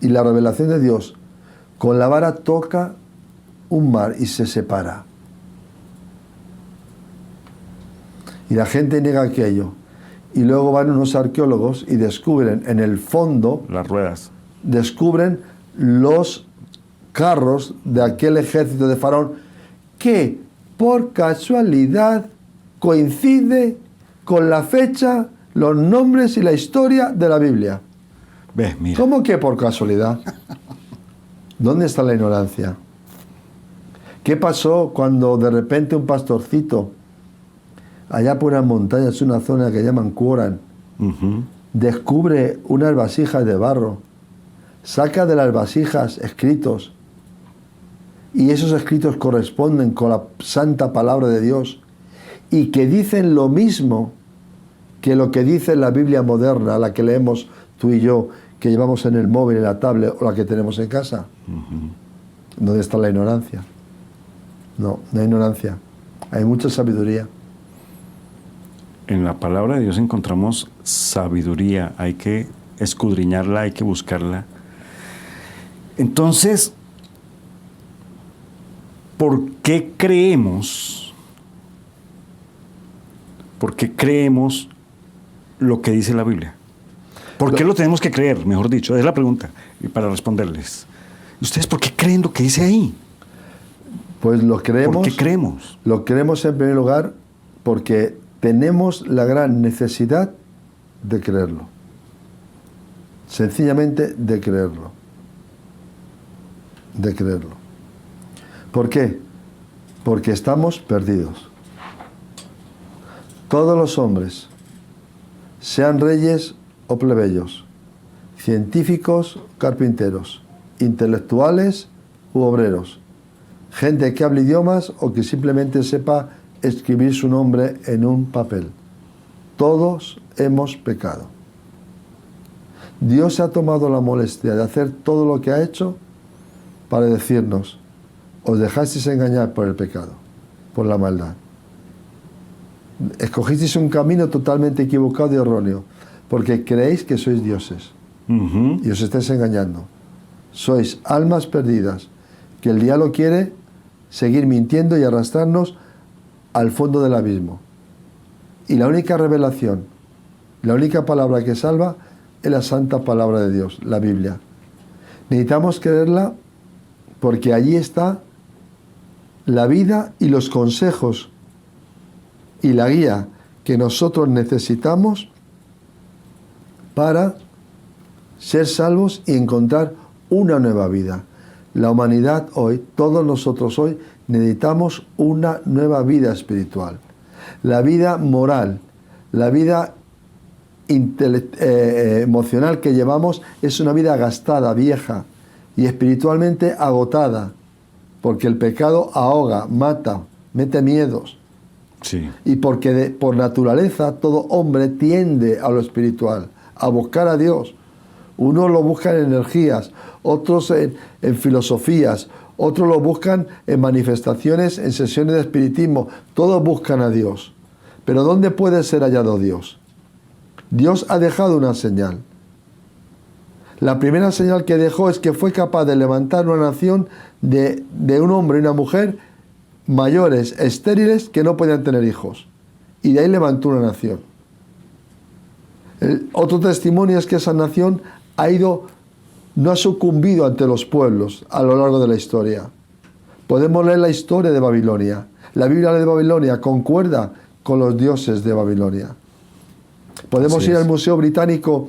y la revelación de Dios, con la vara toca un mar y se separa. Y la gente niega aquello. Y luego van unos arqueólogos y descubren en el fondo, Las ruedas. descubren los carros de aquel ejército de Faraón que por casualidad coincide con la fecha, los nombres y la historia de la Biblia. Ve, mira. ¿Cómo que por casualidad? ¿Dónde está la ignorancia? ¿Qué pasó cuando de repente un pastorcito, allá por unas montañas, una zona que llaman Quoran, descubre unas vasijas de barro, saca de las vasijas escritos, y esos escritos corresponden con la santa palabra de Dios, y que dicen lo mismo que lo que dice la Biblia moderna, la que leemos tú y yo, que llevamos en el móvil, en la tablet, o la que tenemos en casa? ¿Dónde está la ignorancia? No hay ignorancia. Hay mucha sabiduría. En la palabra de Dios encontramos sabiduría. Hay que escudriñarla, hay que buscarla. Entonces, ¿por qué creemos? ¿Por qué creemos lo que dice la Biblia? ¿Por qué lo tenemos que creer? Mejor dicho, es la pregunta. Y para responderles, ¿ustedes por qué creen lo que dice ahí? Pues lo creemos. ¿Por qué creemos? Lo creemos en primer lugar porque tenemos la gran necesidad de creerlo. Sencillamente de creerlo. De creerlo. ¿Por qué? Porque estamos perdidos. Todos los hombres, sean reyes o plebeyos, científicos, carpinteros, intelectuales u obreros, gente que hable idiomas o que simplemente sepa escribir su nombre en un papel. Todos hemos pecado. Dios se ha tomado la molestia de hacer todo lo que ha hecho para decirnos: os dejasteis engañar por el pecado, por la maldad. Escogisteis un camino totalmente equivocado y erróneo, porque creéis que sois dioses. Y os estáis engañando. Sois almas perdidas, que el diablo quiere seguir mintiendo y arrastrarnos al fondo del abismo. Y la única revelación, la única palabra que salva, es la santa palabra de Dios, la Biblia. Necesitamos creerla porque allí está la vida y los consejos y la guía que nosotros necesitamos para ser salvos y encontrar una nueva vida. La humanidad hoy, todos nosotros hoy, necesitamos una nueva vida espiritual. La vida moral, la vida emocional que llevamos es una vida gastada, vieja y espiritualmente agotada, porque el pecado ahoga, mata, mete miedos. Sí. Y porque por naturaleza todo hombre tiende a lo espiritual, a buscar a Dios. Unos lo buscan en energías, otros en filosofías, otros lo buscan en manifestaciones, en sesiones de espiritismo. Todos buscan a Dios. Pero ¿dónde puede ser hallado Dios? Dios ha dejado una señal. La primera señal que dejó es que fue capaz de levantar una nación de un hombre y una mujer mayores, estériles, que no podían tener hijos. Y de ahí levantó una nación. Otro testimonio es que esa nación no ha sucumbido ante los pueblos a lo largo de la historia. Podemos leer la historia de Babilonia. La Biblia de Babilonia concuerda con los dioses de Babilonia. Podemos ir al Museo Británico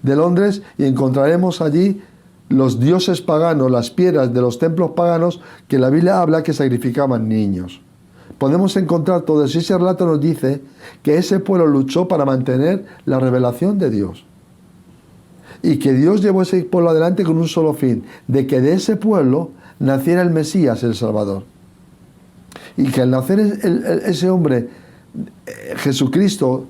de Londres y encontraremos allí los dioses paganos, las piedras de los templos paganos que la Biblia habla que sacrificaban niños. Podemos encontrar todo eso. Ese relato nos dice que ese pueblo luchó para mantener la revelación de Dios. Y que Dios llevó ese pueblo adelante con un solo fin, de que de ese pueblo naciera el Mesías, el Salvador. Y que al nacer ese hombre, Jesucristo,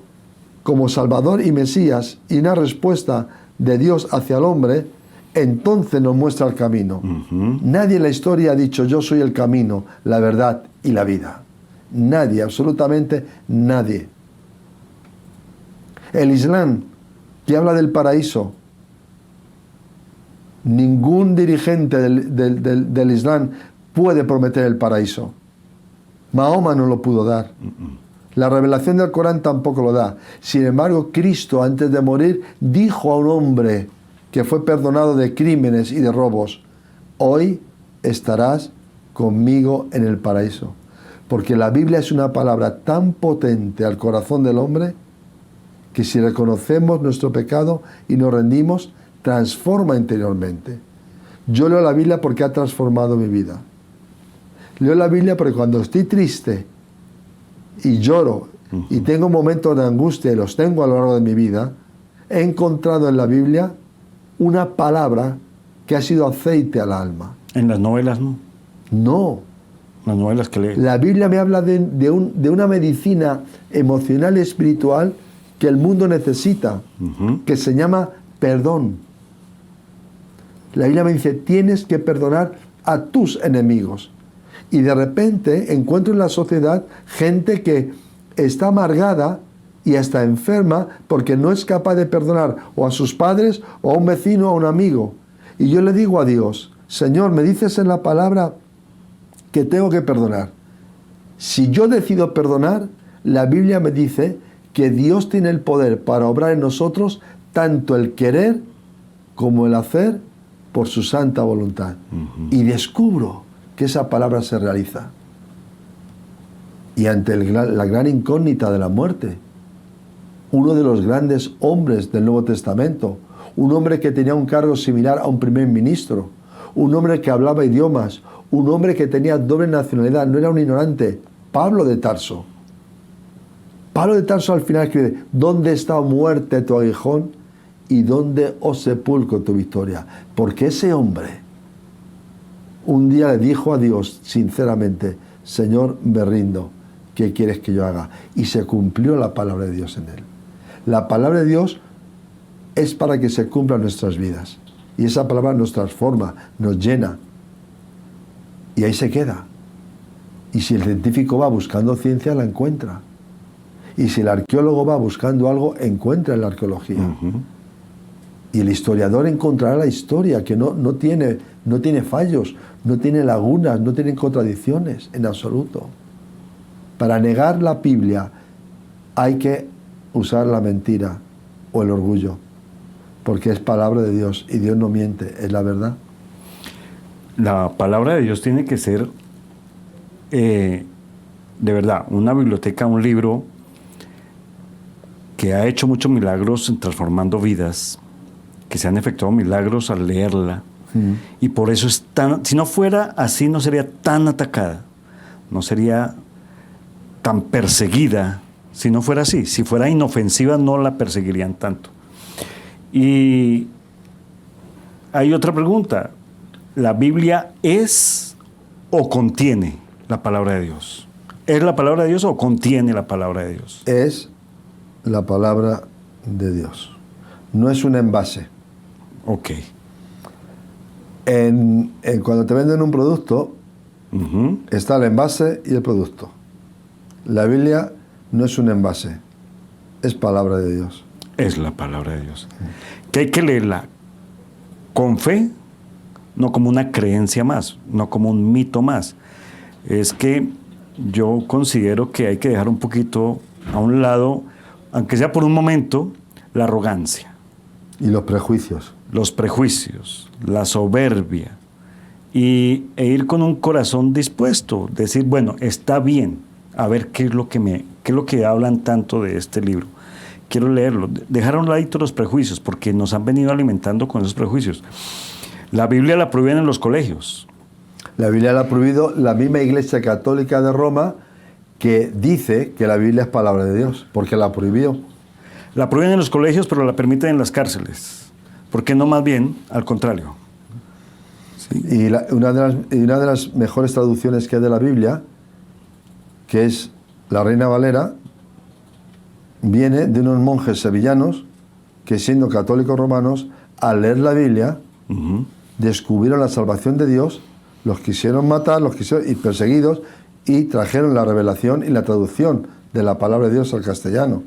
como Salvador y Mesías, y una respuesta de Dios hacia el hombre, entonces nos muestra el camino. Nadie en la historia ha dicho: yo soy el camino, la verdad y la vida. Nadie, absolutamente nadie. El Islam, que habla del paraíso, ningún dirigente del Islam puede prometer el paraíso. Mahoma no lo pudo dar. La revelación del Corán tampoco lo da. Sin embargo, Cristo, antes de morir, dijo a un hombre que fue perdonado de crímenes y de robos: hoy estarás conmigo en el paraíso. Porque la Biblia es una palabra tan potente al corazón del hombre que si reconocemos nuestro pecado y nos rendimos, transforma interiormente. Yo leo la Biblia porque ha transformado mi vida. Leo la Biblia porque cuando estoy triste y lloro y tengo momentos de angustia, y los tengo a lo largo de mi vida, he encontrado en la Biblia una palabra que ha sido aceite al alma. En las novelas, ¿no? No. Las novelas que lees. La Biblia me habla de una medicina emocional y espiritual que el mundo necesita, que se llama perdón. La Biblia me dice: tienes que perdonar a tus enemigos. Y de repente encuentro en la sociedad gente que está amargada y hasta enferma porque no es capaz de perdonar o a sus padres o a un vecino o a un amigo. Y yo le digo a Dios: Señor, me dices en la palabra que tengo que perdonar. Si yo decido perdonar, la Biblia me dice que Dios tiene el poder para obrar en nosotros tanto el querer como el hacer por su santa voluntad. Y descubro que esa palabra se realiza. Y ante la gran incógnita de la muerte, uno de los grandes hombres del Nuevo Testamento, un hombre que tenía un cargo similar a un primer ministro, un hombre que hablaba idiomas, un hombre que tenía doble nacionalidad, no era un ignorante, Pablo de Tarso. Pablo de Tarso al final escribe, ¿dónde está, muerte, tu aguijón? ¿Y dónde, oh sepulcro, tu victoria? Porque ese hombre un día le dijo a Dios sinceramente, Señor, me rindo, ¿qué quieres que yo haga? Y se cumplió la palabra de Dios en él. La palabra de Dios es para que se cumplan nuestras vidas. Y esa palabra nos transforma, nos llena. Y ahí se queda. Y si el científico va buscando ciencia, la encuentra. Y si el arqueólogo va buscando algo, encuentra en la arqueología. Y el historiador encontrará la historia, que no tiene fallos, no tiene lagunas, no tiene contradicciones en absoluto. Para negar la Biblia hay que usar la mentira o el orgullo, porque es palabra de Dios y Dios no miente, es la verdad. La palabra de Dios tiene que ser, de verdad, una biblioteca, un libro que ha hecho muchos milagros en transformando vidas, que se han efectuado milagros al leerla, y por eso es tan, si no fuera así, no sería tan atacada, no sería tan perseguida, si no fuera así. Si fuera inofensiva, no la perseguirían tanto. Y hay otra pregunta. ¿La Biblia es o contiene la palabra de Dios? ¿Es la palabra de Dios o contiene la palabra de Dios? Es la palabra de Dios. No es un envase. Ok. Cuando te venden un producto, está el envase y el producto. La Biblia no es un envase, es palabra de Dios. Es la palabra de Dios. Que hay que leerla con fe, no como una creencia más, no como un mito más. Es que yo considero que hay que dejar un poquito a un lado, aunque sea por un momento, la arrogancia. Y los prejuicios. Los prejuicios, la soberbia, e ir con un corazón dispuesto, decir, bueno, está bien, a ver qué es lo que hablan tanto de este libro. Quiero leerlo. Dejar a un ladito los prejuicios, porque nos han venido alimentando con esos prejuicios. La Biblia la prohíben en los colegios. La Biblia la ha prohibido la misma Iglesia Católica de Roma, que dice que la Biblia es palabra de Dios, porque la prohibió. La prohíben en los colegios, pero la permiten en las cárceles. ¿Por qué no más bien al contrario? ¿Sí? Y una de las mejores traducciones que hay de la Biblia, que es la Reina Valera, viene de unos monjes sevillanos que, siendo católicos romanos, al leer la Biblia, descubrieron la salvación de Dios, los quisieron matar, y perseguidos, y trajeron la revelación y la traducción de la palabra de Dios al castellano.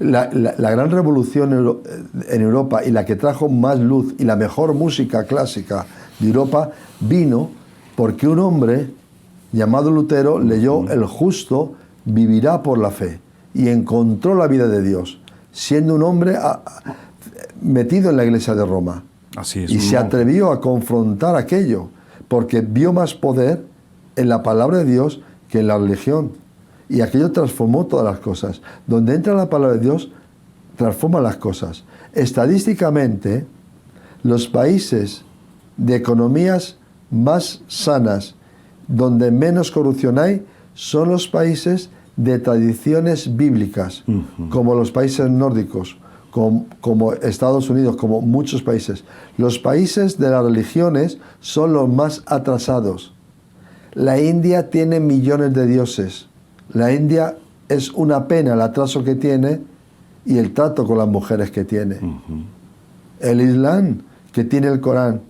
La gran revolución en Europa, y la que trajo más luz y la mejor música clásica de Europa, vino porque un hombre llamado Lutero leyó El justo vivirá por la fe y encontró la vida de Dios, siendo un hombre metido en la Iglesia de Roma. Así es, y se atrevió a confrontar aquello, porque vio más poder en la palabra de Dios que en la religión. Y aquello transformó todas las cosas. Donde entra la palabra de Dios, transforma las cosas. Estadísticamente, los países de economías más sanas, donde menos corrupción hay, son los países de tradiciones bíblicas, como los países nórdicos, como Estados Unidos, como muchos países. Los países de las religiones son los más atrasados. La India tiene millones de dioses. La India es una pena el atraso que tiene y el trato con las mujeres que tiene. El Islam, que tiene el Corán,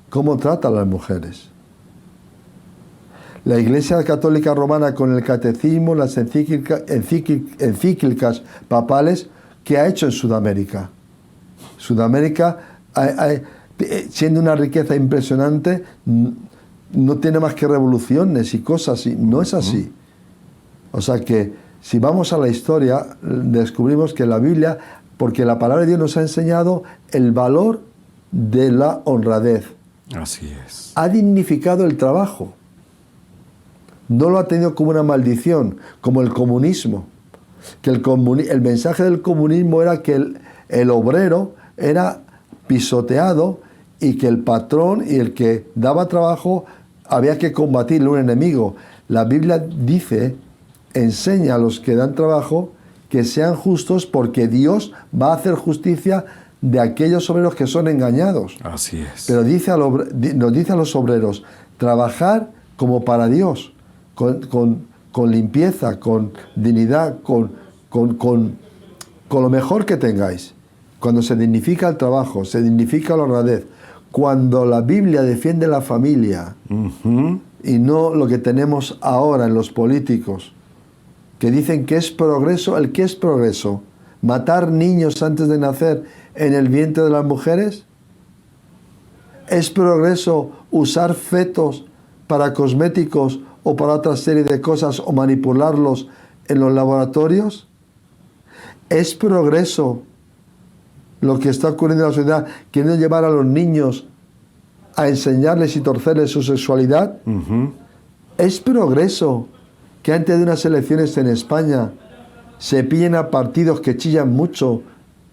¿cómo trata a las mujeres? La Iglesia Católica Romana, con el catecismo, las encíclicas papales, ¿qué ha hecho en Sudamérica? Sudamérica, siendo una riqueza impresionante, no tiene más que revoluciones y cosas, y no es así. O sea que, si vamos a la historia, descubrimos que la Biblia, porque la palabra de Dios nos ha enseñado el valor de la honradez. Así es. Ha dignificado el trabajo. No lo ha tenido como una maldición, como el comunismo. Que el mensaje del comunismo era que el obrero era pisoteado y que el patrón y el que daba trabajo había que combatirle, un enemigo. La Biblia dice enseña a los que dan trabajo que sean justos porque Dios va a hacer justicia de aquellos obreros que son engañados. Así es. Pero nos dice a los obreros, trabajar como para Dios, con limpieza, con dignidad, con lo mejor que tengáis. Cuando se dignifica el trabajo, se dignifica la honradez, cuando la Biblia defiende la familia, y no lo que tenemos ahora en los políticos, que dicen que es progreso. ¿El qué es progreso? ¿Matar niños antes de nacer en el vientre de las mujeres? ¿Es progreso usar fetos para cosméticos o para otra serie de cosas o manipularlos en los laboratorios? ¿Es progreso lo que está ocurriendo en la sociedad, queriendo llevar a los niños a enseñarles y torcerles su sexualidad? ¿Es progreso que antes de unas elecciones en España se pillen a partidos que chillan mucho,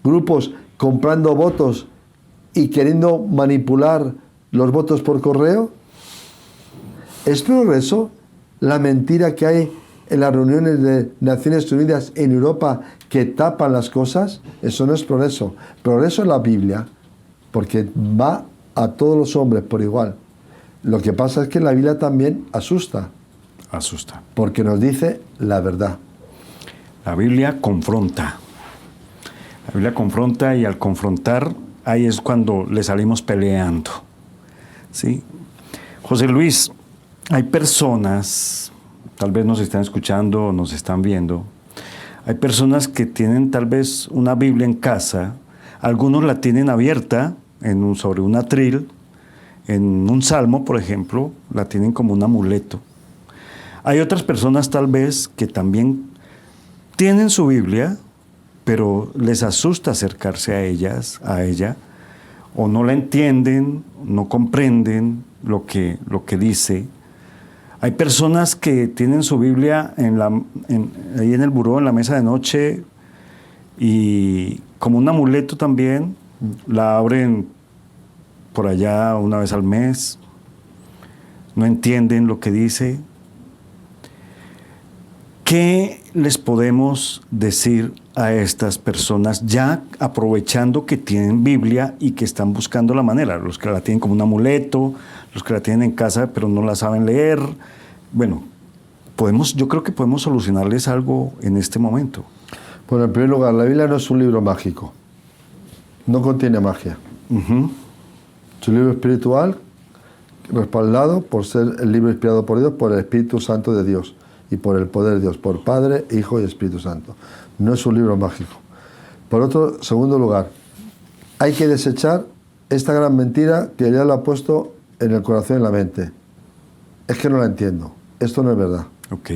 grupos comprando votos y queriendo manipular los votos por correo? ¿Es progreso la mentira que hay en las reuniones de Naciones Unidas en Europa que tapan las cosas? Eso no es progreso. Progreso es la Biblia, porque va a todos los hombres por igual. Lo que pasa es que la Biblia también asusta. Asusta. Porque nos dice la verdad. La Biblia confronta. La Biblia confronta, y al confrontar, ahí es cuando le salimos peleando. ¿Sí? José Luis, hay personas, tal vez nos están escuchando o nos están viendo, hay personas que tienen tal vez una Biblia en casa, algunos la tienen abierta sobre un atril, en un salmo, por ejemplo, la tienen como un amuleto. Hay otras personas tal vez que también tienen su Biblia, pero les asusta acercarse a ella, o no la entienden, no comprenden lo que dice. Hay personas que tienen su Biblia ahí en el buró, en la mesa de noche, y como un amuleto también, la abren por allá una vez al mes, no entienden lo que dice. ¿Qué les podemos decir a estas personas ya aprovechando que tienen Biblia y que están buscando la manera? Los que la tienen como un amuleto, los que la tienen en casa pero no la saben leer. Bueno, yo creo que podemos solucionarles algo en este momento. Bueno, en primer lugar, la Biblia no es un libro mágico. No contiene magia. Es un libro espiritual respaldado por ser el libro inspirado por Dios, por el Espíritu Santo de Dios y por el poder de Dios, por Padre, Hijo y Espíritu Santo. No es un libro mágico. Por otro, segundo lugar, hay que desechar esta gran mentira que ya la ha puesto en el corazón y en la mente. Es que no la entiendo. Esto no es verdad. Ok.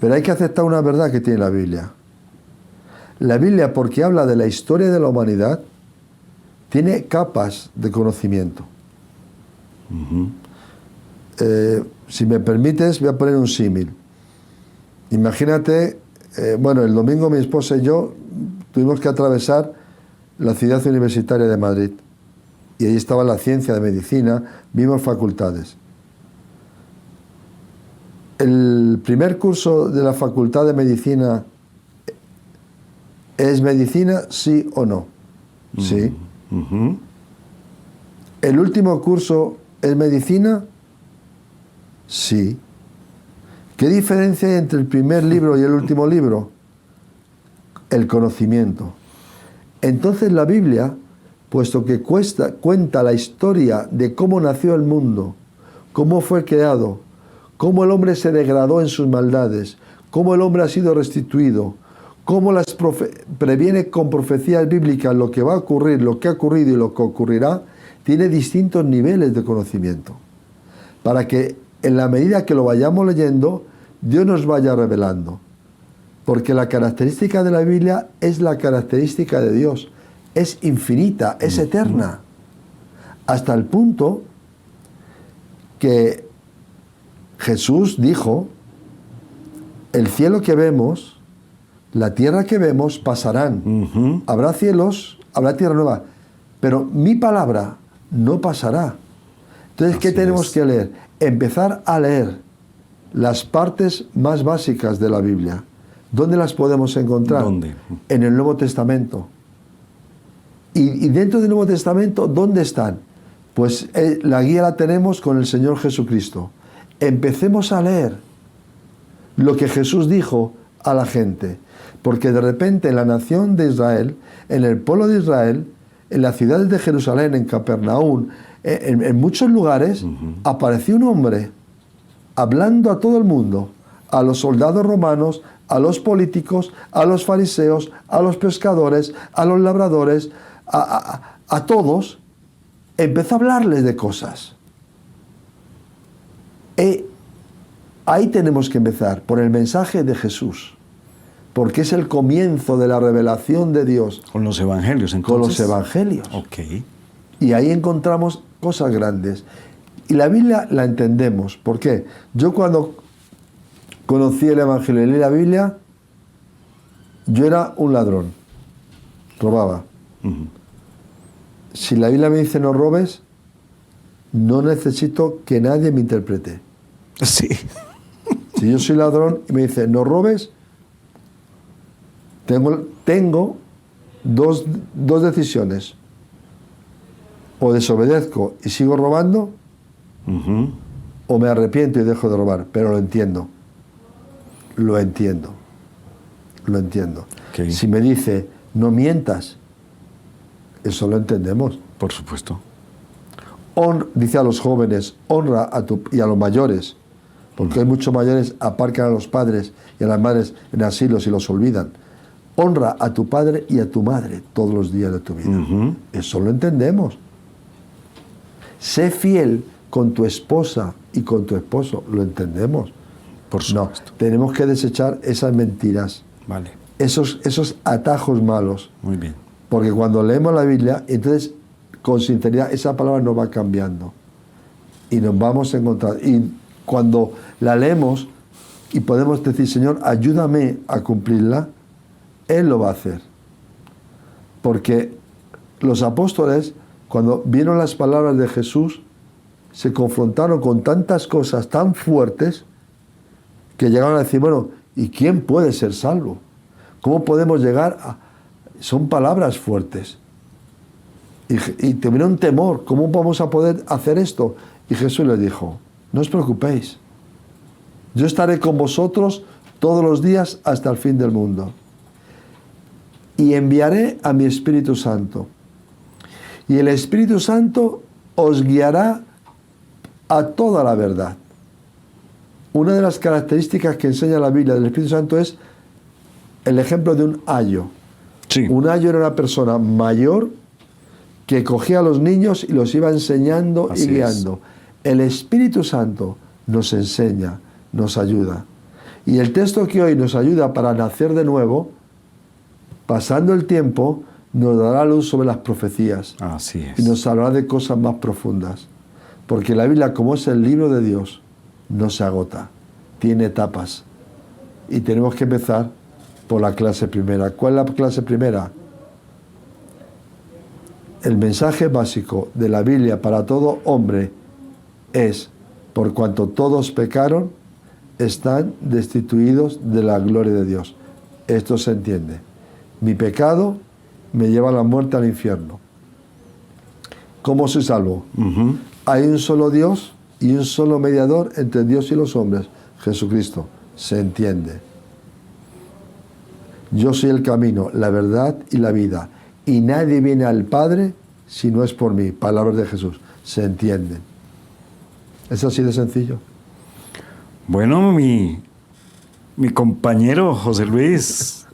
Pero hay que aceptar una verdad que tiene la Biblia. La Biblia, porque habla de la historia de la humanidad, tiene capas de conocimiento. Si me permites, voy a poner un símil. Imagínate, el domingo mi esposa y yo tuvimos que atravesar la ciudad universitaria de Madrid. Y ahí estaba la ciencia de medicina, vimos facultades. El primer curso de la facultad de medicina, ¿es medicina, sí o no? Sí. ¿El último curso es medicina? Sí. ¿Qué diferencia hay entre el primer libro y el último libro? El conocimiento. Entonces la Biblia, puesto que cuenta la historia de cómo nació el mundo, cómo fue creado, cómo el hombre se degradó en sus maldades, cómo el hombre ha sido restituido, cómo previene con profecías bíblicas lo que va a ocurrir, lo que ha ocurrido y lo que ocurrirá, tiene distintos niveles de conocimiento. Para que en la medida que lo vayamos leyendo, Dios nos vaya revelando. Porque la característica de la Biblia es la característica de Dios. Es infinita, es eterna. Hasta el punto que Jesús dijo, el cielo que vemos, la tierra que vemos pasarán. Habrá cielos, habrá tierra nueva, pero mi palabra no pasará. Entonces, ¿qué tenemos que leer? Empezar a leer las partes más básicas de la Biblia. ¿Dónde las podemos encontrar? ¿Dónde? En el Nuevo Testamento. Y dentro del Nuevo Testamento, ¿dónde están? Pues la guía la tenemos con el Señor Jesucristo. Empecemos a leer lo que Jesús dijo a la gente. Porque de repente en la nación de Israel, en el pueblo de Israel, en las ciudades de Jerusalén, en Capernaum, en muchos lugares, apareció un hombre hablando a todo el mundo, a los soldados romanos, a los políticos, a los fariseos, a los pescadores, a los labradores, a todos, empezó a hablarles de cosas. Ahí tenemos que empezar, por el mensaje de Jesús, porque es el comienzo de la revelación de Dios. Con los evangelios, entonces. Con los evangelios. Ok. Y ahí encontramos cosas grandes. Y la Biblia la entendemos. ¿Por qué? Yo cuando conocí el evangelio y leí la Biblia, yo era un ladrón. Robaba. Si la Biblia me dice no robes, no necesito que nadie me interprete. Sí. Si yo soy ladrón y me dice no robes, tengo dos decisiones. O desobedezco y sigo robando, o me arrepiento y dejo de robar. Pero lo entiendo. Lo entiendo. Lo entiendo. Okay. Si me dice no mientas, eso lo entendemos. Por supuesto. Dice a los jóvenes, honra y a los mayores, porque hay muchos mayores aparcan a los padres y a las madres en asilos y los olvidan. Honra a tu padre y a tu madre todos los días de tu vida. Eso lo entendemos. Sé fiel con tu esposa y con tu esposo, lo entendemos. Por supuesto. No, tenemos que desechar esas mentiras, vale. esos atajos malos. Muy bien. Porque cuando leemos la Biblia, entonces con sinceridad esa palabra nos va cambiando y nos vamos a encontrar. Y cuando la leemos y podemos decir, Señor, ayúdame a cumplirla, Él lo va a hacer. Porque los apóstoles, cuando vieron las palabras de Jesús, se confrontaron con tantas cosas tan fuertes que llegaron a decir, bueno, ¿y quién puede ser salvo? ¿Cómo podemos llegar a...? Son palabras fuertes. Y tuvieron temor, ¿cómo vamos a poder hacer esto? Y Jesús les dijo, no os preocupéis, yo estaré con vosotros todos los días hasta el fin del mundo. Y enviaré a mi Espíritu Santo. Y el Espíritu Santo os guiará a toda la verdad. Una de las características que enseña la Biblia del Espíritu Santo es el ejemplo de un ayo. Sí. Un ayo era una persona mayor que cogía a los niños y los iba enseñando y guiando. El Espíritu Santo nos enseña, nos ayuda. Y el texto que hoy nos ayuda para nacer de nuevo, pasando el tiempo, nos dará luz sobre las profecías. Así es. Y nos hablará de cosas más profundas. Porque la Biblia, como es el libro de Dios, no se agota. Tiene etapas. Y tenemos que empezar por la clase primera. ¿Cuál es la clase primera? El mensaje básico de la Biblia para todo hombre es, por cuanto todos pecaron, están destituidos de la gloria de Dios. Esto se entiende. Mi pecado me lleva a la muerte, al infierno. ¿Cómo soy salvo? Hay un solo Dios y un solo mediador entre Dios y los hombres, Jesucristo. Se entiende. Yo soy el camino, la verdad y la vida. Y nadie viene al Padre si no es por mí. Palabras de Jesús. Se entienden. Es así de sencillo. Bueno, mi compañero José Luis,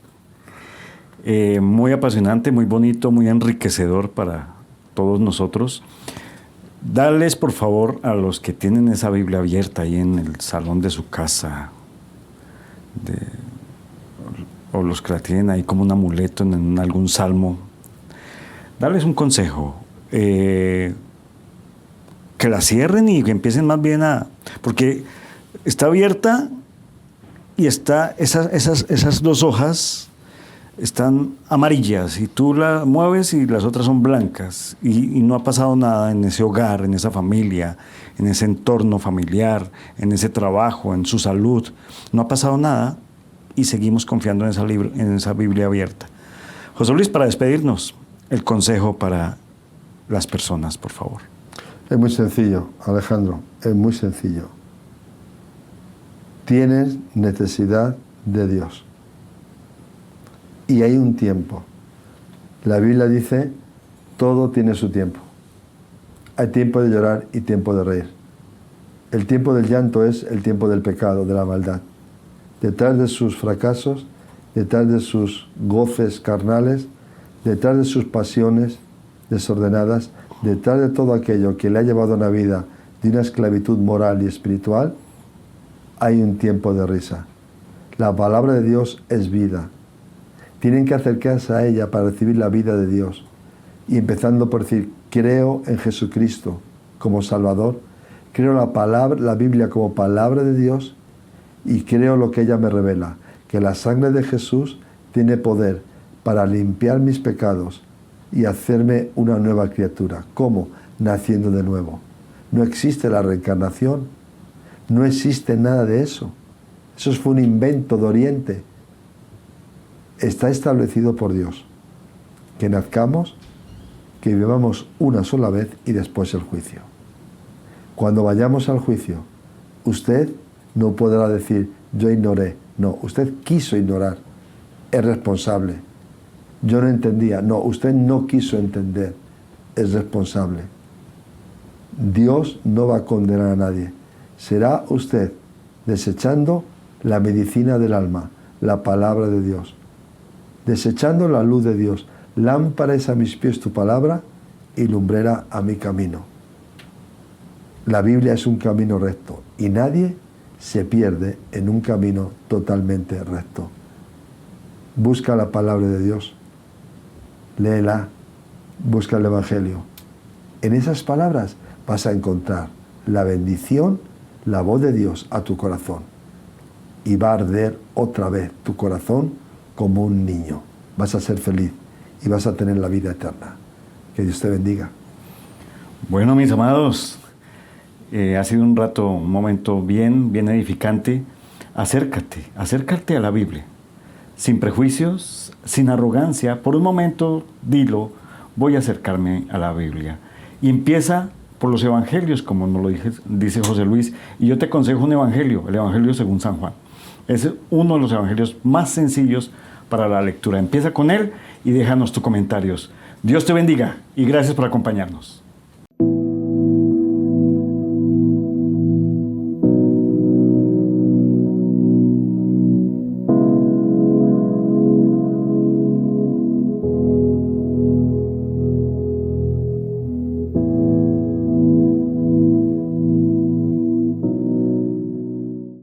muy apasionante, muy bonito, muy enriquecedor para todos nosotros. Dales, por favor, a los que tienen esa Biblia abierta ahí en el salón de su casa, o los que la tienen ahí como un amuleto en algún salmo, darles un consejo, que la cierren y que empiecen más bien porque está abierta y está esas dos hojas están amarillas y tú las mueves y las otras son blancas y no ha pasado nada en ese hogar, en esa familia, en ese entorno familiar, en ese trabajo, en su salud. No ha pasado nada y seguimos confiando en esa Biblia abierta. José Luis, para despedirnos, el consejo para las personas, por favor. Es muy sencillo, Alejandro, es muy sencillo. Tienes necesidad de Dios. Y hay un tiempo. La Biblia dice, todo tiene su tiempo. Hay tiempo de llorar y tiempo de reír. El tiempo del llanto es el tiempo del pecado, de la maldad. Detrás de sus fracasos, detrás de sus goces carnales, detrás de sus pasiones desordenadas, detrás de todo aquello que le ha llevado a una vida de una esclavitud moral y espiritual, hay un tiempo de risa. La palabra de Dios es vida. Tienen que acercarse a ella para recibir la vida de Dios. Y empezando por decir, creo en Jesucristo como Salvador, creo la Biblia como palabra de Dios y creo lo que ella me revela, que la sangre de Jesús tiene poder para limpiar mis pecados y hacerme una nueva criatura. ¿Cómo? Naciendo de nuevo. No existe la reencarnación, no existe nada de eso. Eso fue un invento de Oriente. Está establecido por Dios. Que nazcamos, que vivamos una sola vez y después el juicio. Cuando vayamos al juicio, usted no podrá decir, yo ignoré. No, usted quiso ignorar. Es responsable. Yo no entendía. No, usted no quiso entender. Es responsable. Dios no va a condenar a nadie. Será usted desechando la medicina del alma, la palabra de Dios. Desechando la luz de Dios. Lámpara es a mis pies tu palabra y lumbrera a mi camino. La Biblia es un camino recto y nadie se pierde en un camino totalmente recto. Busca la palabra de Dios, léela, busca el Evangelio. En esas palabras vas a encontrar la bendición, la voz de Dios a tu corazón. Y va a arder otra vez tu corazón como un niño. Vas a ser feliz y vas a tener la vida eterna. Que Dios te bendiga. Bueno, mis amados, ha sido un momento bien edificante. Acércate a la Biblia, sin prejuicios, sin arrogancia. Por un momento, dilo, voy a acercarme a la Biblia. Y empieza por los evangelios, como nos lo dice José Luis. Y yo te aconsejo un evangelio, el Evangelio según San Juan. Es uno de los evangelios más sencillos para la lectura. Empieza con él y déjanos tus comentarios. Dios te bendiga y gracias por acompañarnos.